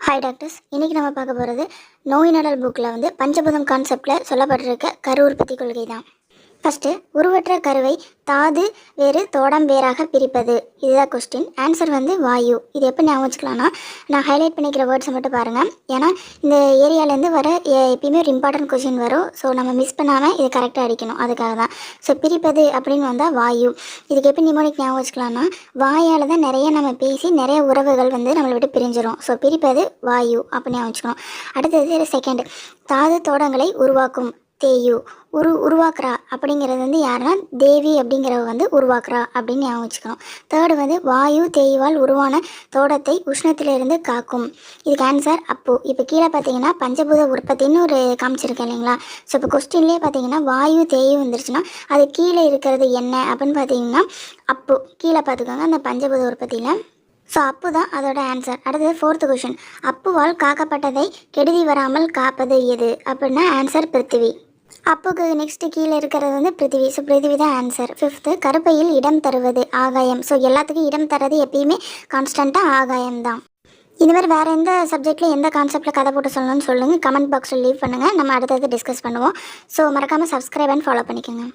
Hi doctors, இன்றைக்கி நம்ம பார்க்க போகிறது நோய் நலல் புக்கில் பஞ்சபூதம் கான்செப்டில் சொல்லப்பட்டிருக்க கரு உற்பத்தி கொள்கை தான். ஃபஸ்ட்டு, உருவற்ற கருவை தாது வேறு தோடம் வேறாக பிரிப்பது. இதுதான் கொஸ்டின். ஆன்சர் வாயு. இது எப்படி ஞாபகம் வச்சுக்கலாம்னா, நான் ஹைலைட் பண்ணிக்கிற வேர்ட்ஸை மட்டும் பாருங்கள். ஏன்னா இந்த ஏரியாவிலேருந்து வர எப்பயுமே ஒரு இம்பார்ட்டன்ட் கொஸ்டின் வரும். ஸோ நம்ம மிஸ் பண்ணாமல் இது கரெக்டாக அடிக்கணும். அதுக்காக தான். ஸோ பிரிப்பது அப்படின்னு வந்தால் வாயு. இதுக்கு எப்படி நிமோனிக் ஞாபகம் வச்சுக்கலாம்னா, வாயால் தான் நிறைய நம்ம பேசி நிறைய உறவுகள் நம்மளை விட்டு பிரிஞ்சிடும். ஸோ பிரிப்பது வாயு அப்படின்னு ஞாபகம் வச்சுக்கணும். அடுத்தது செகண்ட், தாது தோடங்களை உருவாக்கும். தேயு. உருவாக்குறா அப்படிங்கிறது யாருன்னா தேவி அப்படிங்கிறவ உருவாக்குறா அப்படின்னு ஞாபகம் வச்சுக்கணும். தேர்டு வாயு தேயுவால் உருவான தோட்டத்தை உஷ்ணத்திலிருந்து காக்கும். இதுக்கு ஆன்சர் அப்பு. இப்போ கீழே பார்த்தீங்கன்னா பஞ்சபூத உற்பத்தின்னு ஒரு காமிச்சிருக்கேன் இல்லைங்களா. ஸோ இப்போ கொஸ்டின்லேயே பார்த்தீங்கன்னா வாயு தேயு வந்துருச்சுன்னா அது கீழே இருக்கிறது என்ன அப்படின்னு பார்த்தீங்கன்னா அப்பு. கீழே பார்த்துக்கோங்க அந்த பஞ்சபூத உற்பத்தியில். ஸோ அப்பு தான் அதோட ஆன்சர். அடுத்தது ஃபோர்த்து கொஷின், அப்புவால் காக்கப்பட்டதை கெடுதி வராமல் காப்பது எது அப்படின்னா ஆன்சர் பிருத்திவி. அப்புக்கு நெக்ஸ்ட்டு கீழே இருக்கிறது பிருத்திவி. ஸோ பிருத்திவி தான் ஆன்சர். ஃபிஃப்த்து, கருப்பையில் இடம் தருவது ஆகாயம். ஸோ எல்லாத்துக்கும் இடம் தர்றது எப்பயுமே கான்ஸ்டண்ட்டாக ஆகாயம் தான். இந்த மாதிரி வேறு எந்த சப்ஜெக்டில் எந்த கான்செப்டில் கதை போட்டு சொல்லணும்னு சொல்லுங்கள். கமெண்ட் பாக்ஸில் லீவ் பண்ணுங்கள். நம்ம அடுத்தது டிஸ்கஸ் பண்ணுவோம். ஸோ மறக்காமல் சப்ஸ்கிரைப் அண்ட் ஃபாலோ பண்ணிக்கோங்க.